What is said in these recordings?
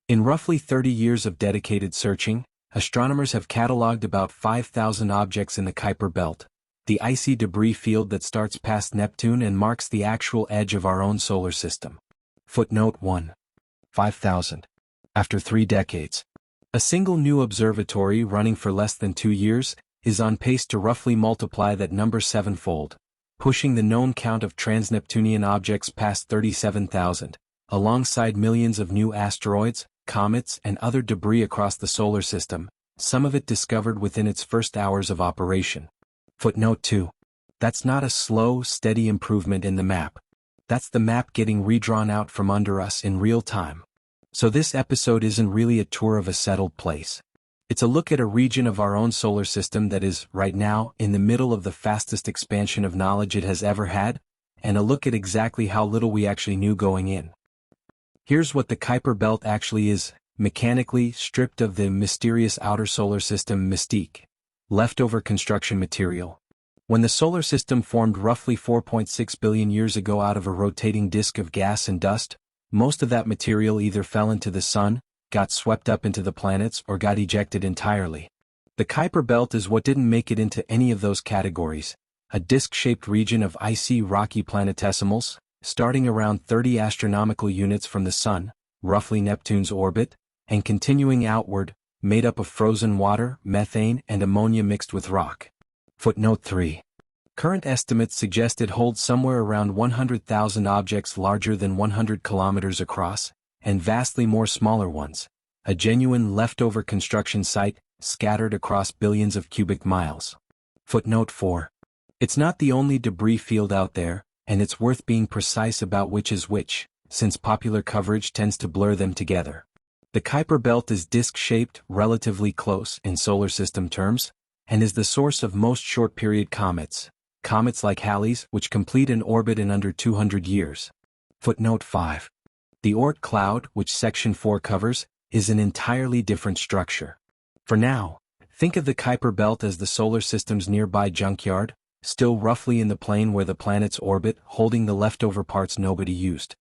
In roughly 30 years of dedicated searching, astronomers have catalogued about 5,000 objects in the Kuiper Belt, the icy debris field that starts past Neptune and marks the actual edge of our own solar system. Footnote 1. 5,000. After 3 decades. A single new observatory running for less than 2 years is on pace to roughly multiply that number sevenfold, pushing the known count of trans-Neptunian objects past 37,000, alongside millions of new asteroids, comets, and other debris across the solar system, some of it discovered within its first hours of operation. Footnote 2. That's not a slow, steady improvement in the map. That's the map getting redrawn out from under us in real time. So this episode isn't really a tour of a settled place. It's a look at a region of our own solar system that is, right now, in the middle of the fastest expansion of knowledge it has ever had, and a look at exactly how little we actually knew going in. Here's what the Kuiper Belt actually is, mechanically stripped of the mysterious outer solar system mystique. Leftover construction material. When the solar system formed roughly 4.6 billion years ago out of a rotating disk of gas and dust, most of that material either fell into the sun, got swept up into the planets, or got ejected entirely. The Kuiper Belt is what didn't make it into any of those categories, a disk-shaped region of icy rocky planetesimals, starting around 30 astronomical units from the Sun, roughly Neptune's orbit, and continuing outward, made up of frozen water, methane, and ammonia mixed with rock. Footnote 3. Current estimates suggest it holds somewhere around 100,000 objects larger than 100 kilometers across, and vastly more smaller ones, a genuine leftover construction site, scattered across billions of cubic miles. Footnote 4. It's not the only debris field out there, and it's worth being precise about which is which, since popular coverage tends to blur them together. The Kuiper Belt is disk-shaped, relatively close in solar system terms, and is the source of most short-period comets like Halley's, which complete an orbit in under 200 years. Footnote 5. The Oort cloud, which Section 4 covers, is an entirely different structure. For now, think of the Kuiper Belt as the solar system's nearby junkyard, still roughly in the plane where the planets orbit, holding the leftover parts nobody used.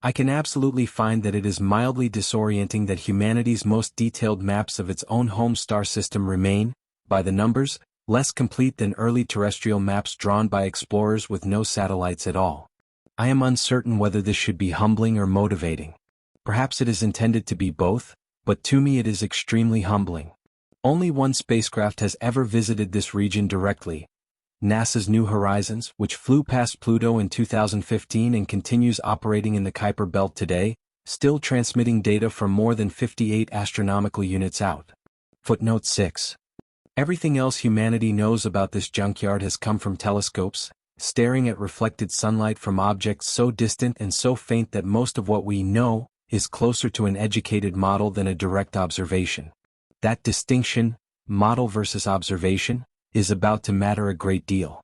I can absolutely find that it is mildly disorienting that humanity's most detailed maps of its own home star system remain, by the numbers, less complete than early terrestrial maps drawn by explorers with no satellites at all. I am uncertain whether this should be humbling or motivating. Perhaps it is intended to be both, but to me it is extremely humbling. Only one spacecraft has ever visited this region directly, NASA's New Horizons, which flew past Pluto in 2015 and continues operating in the Kuiper Belt today, still transmitting data from more than 58 astronomical units out. Footnote 6. Everything else humanity knows about this junkyard has come from telescopes, staring at reflected sunlight from objects so distant and so faint that most of what we know is closer to an educated model than a direct observation. That distinction, model versus observation, is about to matter a great deal.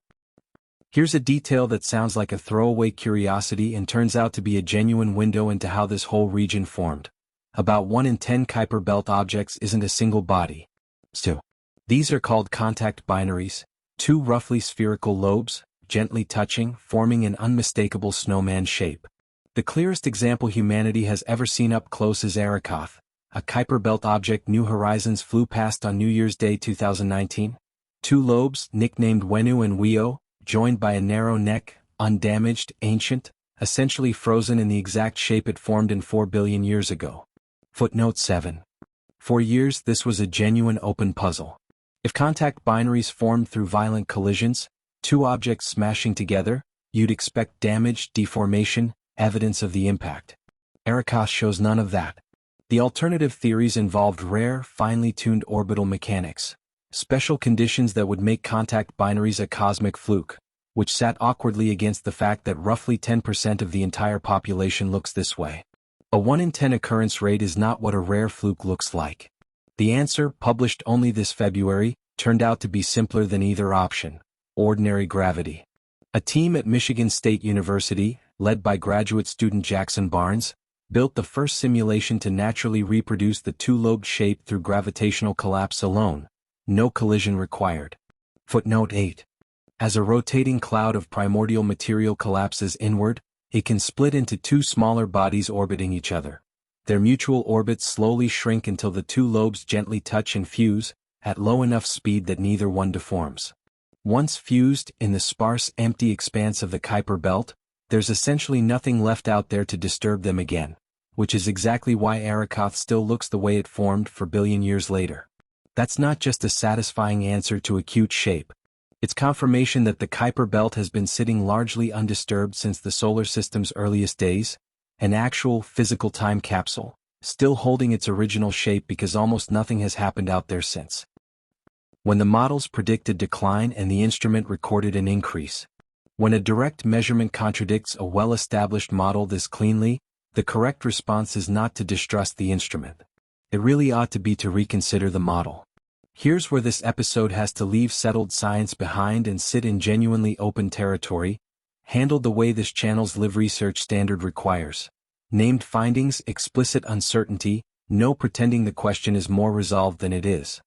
Here's a detail that sounds like a throwaway curiosity and turns out to be a genuine window into how this whole region formed. About 1 in 10 Kuiper Belt objects isn't a single body. So, these are called contact binaries, 2 roughly spherical lobes, gently touching, forming an unmistakable snowman shape. The clearest example humanity has ever seen up close is Arrokoth, a Kuiper Belt object New Horizons flew past on New Year's Day 2019. 2 lobes, nicknamed Wenu and Weo, joined by a narrow neck, undamaged, ancient, essentially frozen in the exact shape it formed in 4 billion years ago. Footnote 7. For years this was a genuine open puzzle. If contact binaries formed through violent collisions, 2 objects smashing together, you'd expect damage, deformation, evidence of the impact. Arrokoth shows none of that. The alternative theories involved rare, finely tuned orbital mechanics. Special conditions that would make contact binaries a cosmic fluke, which sat awkwardly against the fact that roughly 10% of the entire population looks this way. A 1 in 10 occurrence rate is not what a rare fluke looks like. The answer, published only this February, turned out to be simpler than either option: ordinary gravity. A team at Michigan State University, led by graduate student Jackson Barnes, built the first simulation to naturally reproduce the 2-lobed shape through gravitational collapse alone. No collision required. Footnote 8. As a rotating cloud of primordial material collapses inward, it can split into 2 smaller bodies orbiting each other. Their mutual orbits slowly shrink until the two lobes gently touch and fuse, at low enough speed that neither one deforms. Once fused, in the sparse, empty expanse of the Kuiper Belt, there's essentially nothing left out there to disturb them again, which is exactly why Arrokoth still looks the way it formed 4 billion years later. That's not just a satisfying answer to a cute shape. It's confirmation that the Kuiper Belt has been sitting largely undisturbed since the solar system's earliest days, an actual physical time capsule, still holding its original shape because almost nothing has happened out there since. When the models predicted decline and the instrument recorded an increase. When a direct measurement contradicts a well-established model this cleanly, the correct response is not to distrust the instrument. It really ought to be to reconsider the model. Here's where this episode has to leave settled science behind and sit in genuinely open territory, handled the way this channel's live research standard requires. Named findings, explicit uncertainty, no pretending the question is more resolved than it is.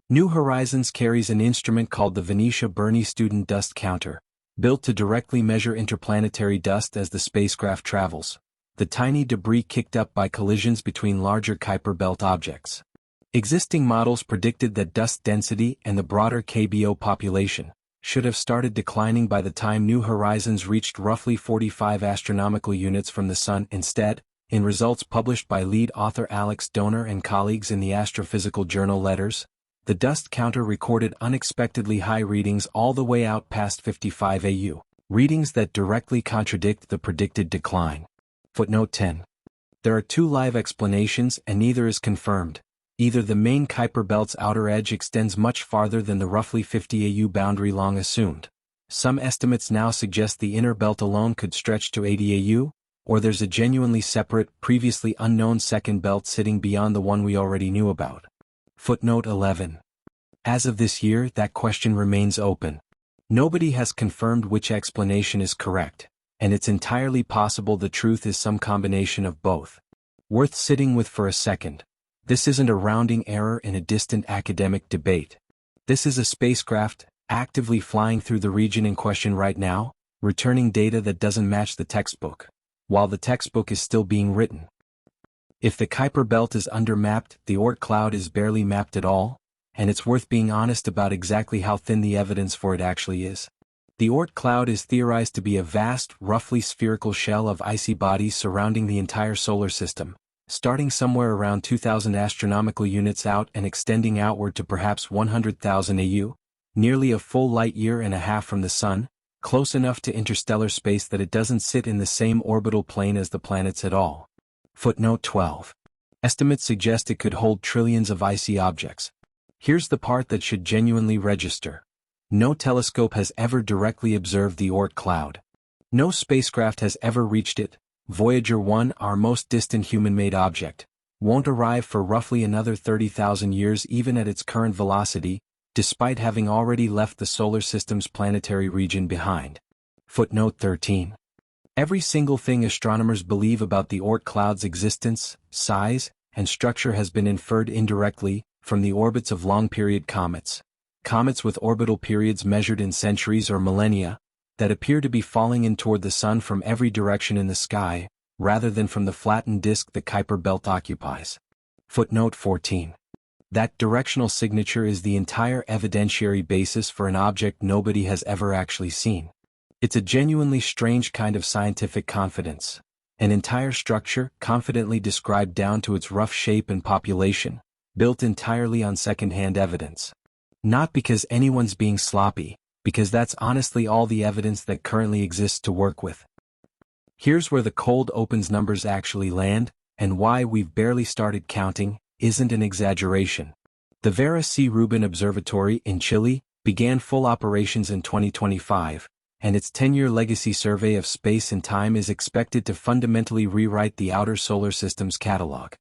New Horizons carries an instrument called the Venetia Burney Student Dust Counter, built to directly measure interplanetary dust as the spacecraft travels, the tiny debris kicked up by collisions between larger Kuiper Belt objects. Existing models predicted that dust density and the broader KBO population should have started declining by the time New Horizons reached roughly 45 astronomical units from the Sun. Instead, in results published by lead author Alex Donor and colleagues in the Astrophysical Journal Letters, the dust counter recorded unexpectedly high readings all the way out past 55 AU, readings that directly contradict the predicted decline. Footnote 10. There are two live explanations and neither is confirmed. Either the main Kuiper Belt's outer edge extends much farther than the roughly 50 AU boundary long assumed. Some estimates now suggest the inner belt alone could stretch to 80 AU, or there's a genuinely separate, previously unknown second belt sitting beyond the one we already knew about. Footnote 11. As of this year, that question remains open. Nobody has confirmed which explanation is correct, and it's entirely possible the truth is some combination of both. Worth sitting with for a second. This isn't a rounding error in a distant academic debate. This is a spacecraft, actively flying through the region in question right now, returning data that doesn't match the textbook, while the textbook is still being written. If the Kuiper Belt is undermapped, the Oort cloud is barely mapped at all, and it's worth being honest about exactly how thin the evidence for it actually is. The Oort cloud is theorized to be a vast, roughly spherical shell of icy bodies surrounding the entire solar system, starting somewhere around 2,000 astronomical units out and extending outward to perhaps 100,000 AU, nearly a full light year and a half from the Sun, close enough to interstellar space that it doesn't sit in the same orbital plane as the planets at all. Footnote 12. Estimates suggest it could hold trillions of icy objects. Here's the part that should genuinely register. No telescope has ever directly observed the Oort cloud. No spacecraft has ever reached it. Voyager 1, our most distant human-made object, won't arrive for roughly another 30,000 years even at its current velocity, despite having already left the solar system's planetary region behind. Footnote 13. Every single thing astronomers believe about the Oort cloud's existence, size, and structure has been inferred indirectly from the orbits of long-period comets. Comets with orbital periods measured in centuries or millennia, that appear to be falling in toward the Sun from every direction in the sky, rather than from the flattened disk the Kuiper Belt occupies. Footnote 14. That directional signature is the entire evidentiary basis for an object nobody has ever actually seen. It's a genuinely strange kind of scientific confidence. An entire structure, confidently described down to its rough shape and population, built entirely on second-hand evidence. Not because anyone's being sloppy, because that's honestly all the evidence that currently exists to work with. Here's where the cold opens numbers actually land, and why we've barely started counting isn't an exaggeration. The Vera C. Rubin Observatory in Chile began full operations in 2025, and its 10-year legacy survey of space and time is expected to fundamentally rewrite the outer solar system's catalog.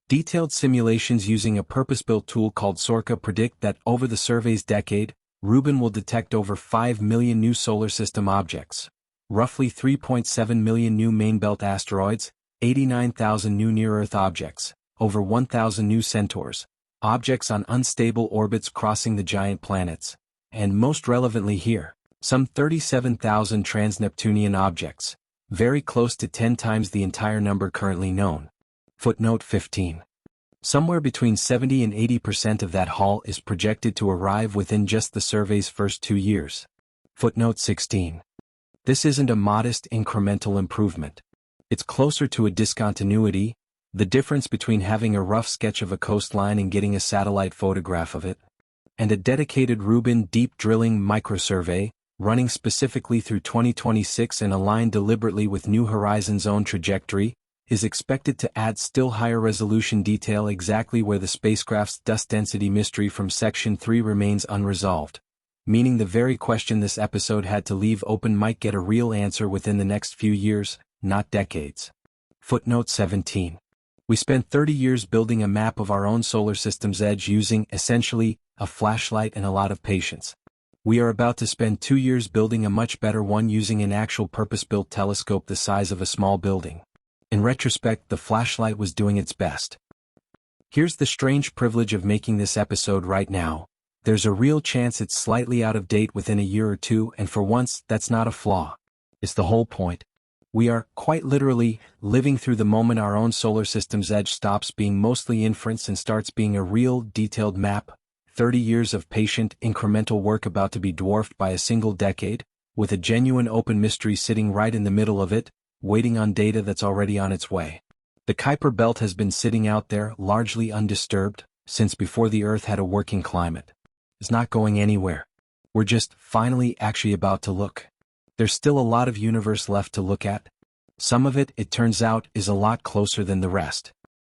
Detailed simulations using a purpose-built tool called SORCA predict that over the survey's decade, Rubin will detect over 5 million new solar system objects, roughly 3.7 million new main-belt asteroids, 89,000 new near-Earth objects, over 1,000 new centaurs, objects on unstable orbits crossing the giant planets, and most relevantly here, some 37,000 trans-Neptunian objects, very close to 10 times the entire number currently known. Footnote 15. Somewhere between 70 and 80% of that haul is projected to arrive within just the survey's first 2 years. Footnote 16. This isn't a modest incremental improvement. It's closer to a discontinuity, the difference between having a rough sketch of a coastline and getting a satellite photograph of it, and a dedicated Rubin deep drilling microsurvey, running specifically through 2026 and aligned deliberately with New Horizons' own trajectory, is expected to add still higher resolution detail exactly where the spacecraft's dust density mystery from Section 3 remains unresolved, meaning the very question this episode had to leave open might get a real answer within the next few years, not decades. Footnote 17. We spent 30 years building a map of our own solar system's edge using, essentially, a flashlight and a lot of patience. We are about to spend 2 years building a much better one using an actual purpose-built telescope the size of a small building. In retrospect, the flashlight was doing its best. Here's the strange privilege of making this episode right now. There's a real chance it's slightly out of date within a year or two, and for once, that's not a flaw. It's the whole point. We are, quite literally, living through the moment our own solar system's edge stops being mostly inference and starts being a real, detailed map. 30 years of patient, incremental work about to be dwarfed by a single decade, with a genuine open mystery sitting right in the middle of it, waiting on data that's already on its way. The Kuiper Belt has been sitting out there, largely undisturbed, since before the Earth had a working climate. It's not going anywhere. We're just, finally, actually about to look. There's still a lot of universe left to look at. Some of it, it turns out, is a lot closer than the rest.